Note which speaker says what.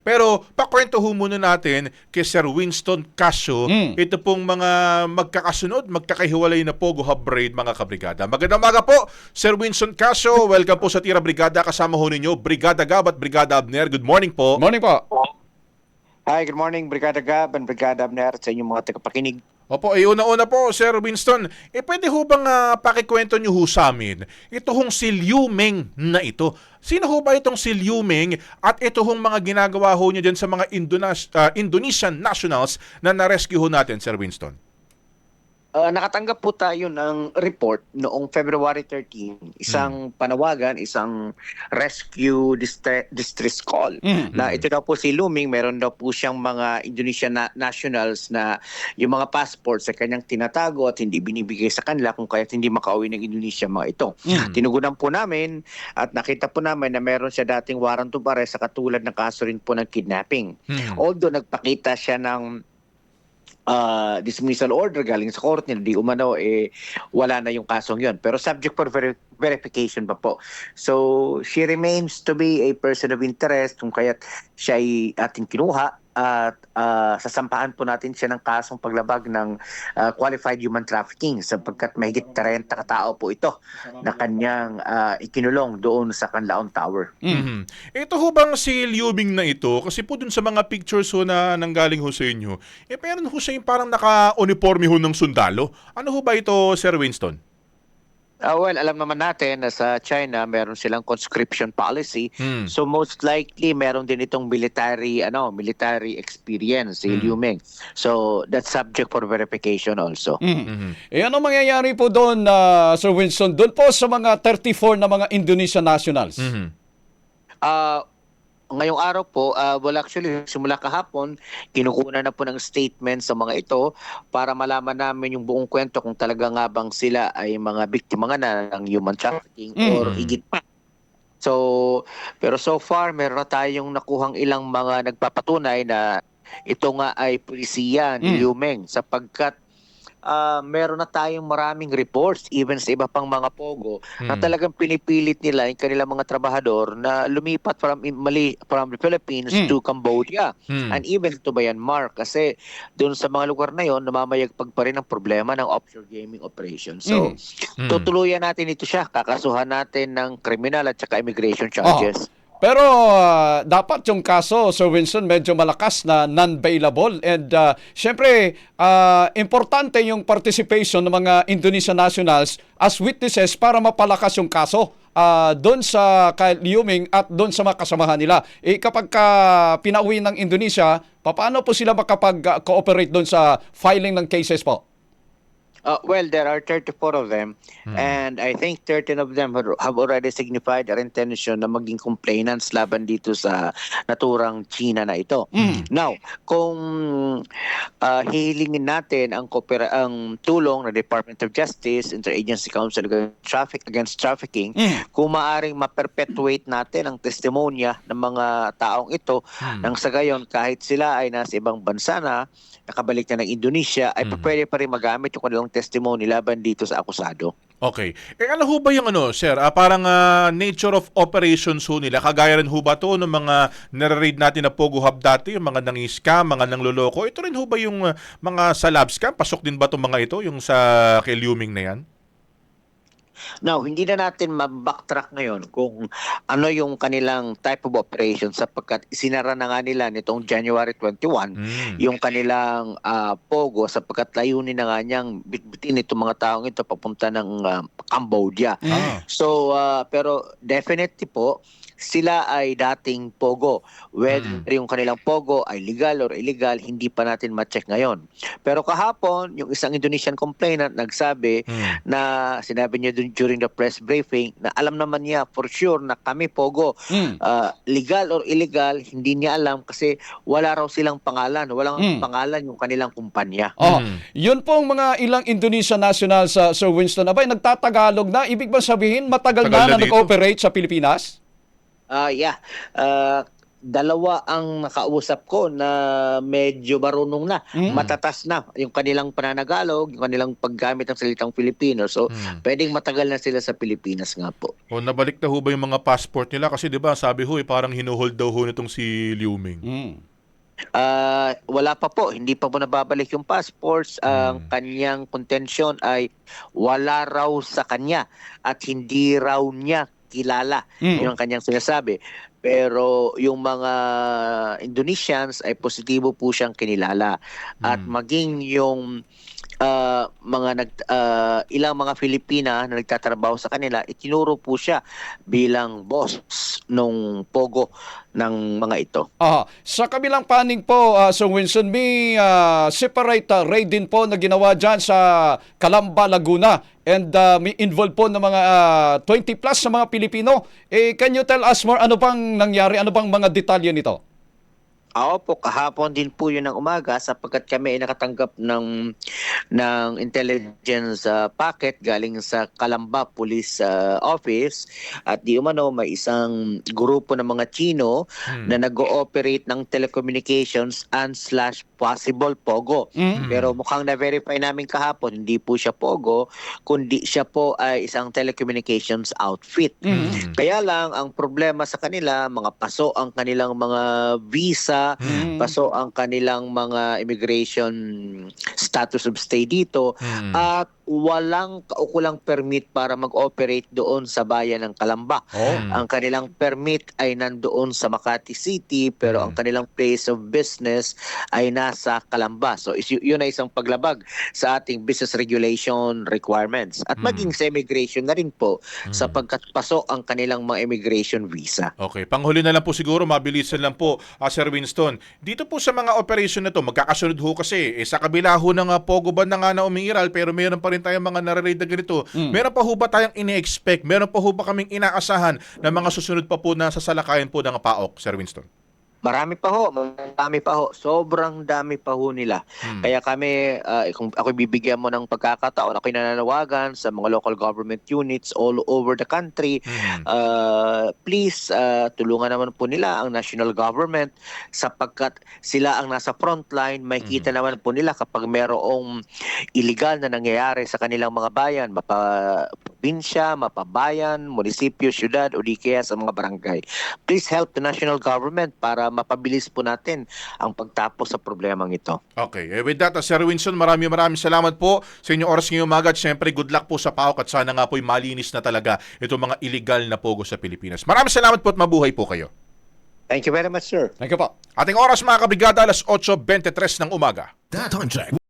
Speaker 1: Pero pakwento ho muna natin kay Sir Winston Casio, ito pong mga magkakasunod, magkakahiwalay na Pogo Hub Raid mga kabrigada. Magandang umaga po, Sir Winston Casio. Welcome po sa Tira Brigada. Kasama ho ninyo, Brigada Gab at Brigada Abner. Good morning po.
Speaker 2: Morning po.
Speaker 3: Hi, good morning, Brigada Gab and Brigada Abner sa inyong mga tagapakinig.
Speaker 1: Opo, una-una po, Sir Winston, pwede ho bang pakikwento nyo ho sa amin, ito hong si Liu Meng na ito. Sino ho ba itong si Liu Meng at ito hong mga ginagawa ho nyo dyan sa mga Indonesian nationals na na-rescue ho natin, Sir Winston?
Speaker 3: Nakatanggap po tayo ng report noong February 13, isang panawagan, isang rescue distress call. Na ito daw po si Liu Meng, meron daw po siyang mga Indonesian nationals na yung mga passport sa kanyang tinatago at hindi binibigay sa kanila kung kaya't hindi makauwi ng Indonesia mga ito. Tinugunan po namin at nakita po namin na meron siya dating warrant of arrest sa katulad ng kaso rin po ng kidnapping. Although nagpakita siya ng dismissal order galing sa court nila, di umano wala na yung kasong yon, pero subject for verification pa po. So she remains to be a person of interest kung kaya't siya ay ating kinuha at sasampahan po natin siya ng kasong paglabag ng qualified human trafficking sapagkat mahigit 30 katao po ito na kanyang ikinulong doon sa Canlaon Tower.
Speaker 1: Ito ho bang si Liu Meng na ito, kasi po dun sa mga pictures ho na nanggaling ho sa inyo, meron ho siya yung parang naka-uniforme ho ng sundalo. Ano ho ba ito, Sir Winston?
Speaker 3: Well, alam naman natin na sa China meron silang conscription policy. So most likely meron din itong military experience si Liu Meng. So that's subject for verification also.
Speaker 2: Ano mangyayari po doon, Sir Winston, doon po sa mga 34 na mga Indonesian nationals?
Speaker 3: Ngayong araw po, actually, simula kahapon, kinukuha na po ng statement sa mga ito para malaman namin yung buong kwento kung talaga nga bang sila ay mga biktima nga na ng human trafficking or higit pa. So, pero so far, meron na tayong nakuhang ilang mga nagpapatunay na ito nga ay pulisiya ni Liu Meng sapagkat meron na tayong maraming reports even sa iba pang mga pogo na talagang pinipilit nila yung kanilang mga trabahador na lumipat from the Philippines to Cambodia and even to Myanmar kasi doon sa mga lugar na yon namamayagpag pa rin ang problema ng offshore gaming operation. So tutuluyan natin ito siya, kakasuhan natin ng criminal at saka immigration charges.
Speaker 2: Pero dapat yung kaso, Sir Winston, medyo malakas na non-bailable and syempre importante yung participation ng mga Indonesian nationals as witnesses para mapalakas yung kaso doon sa kay Liu Meng at doon sa mga kasamahan nila. Kapag pinauwi ng Indonesia, paano po sila makapag-cooperate doon sa filing ng cases po?
Speaker 3: Well, there are 34 of them and I think 13 of them have already signified their intention na maging complainants laban dito sa naturang China na ito. Now, kung hihilingin natin ang tulong ng Department of Justice, Interagency Council Against Trafficking, kung maaring ma-perpetuate natin ang testimonya ng mga taong ito nang sa gayon kahit sila ay nasa ibang bansa na nakabalik na ng Indonesia, ay pwede pa rin magamit yung kanilang testimony laban dito sa akusado.
Speaker 1: Okay. Ano ho ba yung sir? Parang nature of operations ho nila. Kagaya rin ho ba to ng mga nare-raid natin na Pogo Hub dati, yung mga nang-scam, mga nang-loloko? Ito rin ho ba yung mga sa lab scam? Pasok din ba itong mga ito, yung sa kay Liu Meng na yan?
Speaker 3: Now, hindi na natin ma-backtrack ngayon kung ano yung kanilang type of operation sapagkat isinara na nga nila nitong January 21 yung kanilang Pogo sapagkat layunin na nga niyang bitbitin itong mga taong ito papunta ng Cambodia. So, pero definitely po, sila ay dating Pogo. Whether yung kanilang Pogo ay legal or illegal, hindi pa natin ma-check ngayon. Pero kahapon, yung isang Indonesian complainant nagsabi na sinabi niya during the press briefing na alam naman niya for sure na kami Pogo. Legal or illegal, hindi niya alam kasi wala raw silang pangalan. Walang pangalan yung kanilang kumpanya.
Speaker 2: Yun pong mga ilang Indonesian nationals, Sir Winston, abay, nagtatagalog na. Ibig ba sabihin, matagal na
Speaker 1: dito.
Speaker 2: nag-operate sa Pilipinas?
Speaker 3: Yeah. dalawa ang nakausap ko na medyo marunong na, matatas na yung kanilang pananagalog, yung kanilang paggamit ng salitang Filipino. So, pwedeng matagal na sila sa Pilipinas nga po.
Speaker 1: O nabalik na ho ba yung mga passport nila? Kasi 'di ba sabi ho parang hinuhold daw ho nitong si Liu Ming.
Speaker 3: Wala pa po, hindi pa po nababalik yung passports. Ang kanyang contention ay wala raw sa kanya at hindi raw niya kilala. Yun ang kanyang sinasabi. Pero yung mga Indonesians ay positibo po siyang kinilala. At maging yung ilang mga Filipina na nagtatrabaho sa kanila, itinuro po siya bilang boss nung pogo ng mga ito.
Speaker 2: Sa kabilang panig po, Sir Winston, may separate raid din po na ginawa dyan sa Calamba, Laguna. And may involved po ng mga 20 plus na mga Pilipino. Can you tell us more? Ano bang nangyari? Ano bang mga detalye nito?
Speaker 3: Po, kahapon din po yun ng umaga sapagkat kami ay nakatanggap ng intelligence packet galing sa Calamba Police Office at di umano may isang grupo ng mga Chino na nag-ooperate ng telecommunications and / possible Pogo. Pero mukhang na-verify namin kahapon, hindi po siya Pogo, kundi siya po ay isang telecommunications outfit. Kaya lang, ang problema sa kanila, mga paso ang kanilang mga visa, paso ang kanilang mga immigration status of stay dito, at walang kaukulang permit para mag-operate doon sa bayan ng Calamba. Ang kanilang permit ay nandoon sa Makati City, pero ang kanilang place of business ay nasa Calamba. So yun ay isang paglabag sa ating business regulation requirements. At maging sa immigration na rin po, sapagkat paso ang kanilang mga immigration visa.
Speaker 1: Okay, panghuli na lang po siguro, mabilisan lang po, Sir Winston. Dito po sa mga operation na to, magkakasunod ho kasi, sa kabila ho ng Pogo Band na nga na umiiral, pero meron pa rin tayong mga nare-raid na ganito. Meron pa ho ba tayong ini-expect? Meron pa ho ba kaming inaasahan na mga susunod pa po na sasalakayan po ng PAOK, Sir Winston?
Speaker 3: Marami pa ho. Sobrang dami pa ho nila. Kaya kami, kung ako bibigyan mo ng pagkakataon, ako'y nananawagan sa mga local government units all over the country. Please, tulungan naman po nila ang national government sapagkat sila ang nasa frontline. May kita naman po nila kapag merong illegal na nangyayari sa kanilang mga bayan, mapaprobinsya, mapabayan, munisipyo, syudad, o di kaya sa mga barangay. Please help the national government para mapabilis po natin ang pagtapos sa problemang ito.
Speaker 1: Okay. With that, Sir Winston, maraming salamat po sa inyong oras ngayong umaga at syempre good luck po sa PAOK at sana nga po'y malinis na talaga itong mga illegal na pogo sa Pilipinas. Maraming salamat po at mabuhay po kayo.
Speaker 3: Thank you very much, sir.
Speaker 2: Thank you po.
Speaker 1: Ating oras mga kabrigada, 8:23 ng umaga.
Speaker 4: That on track.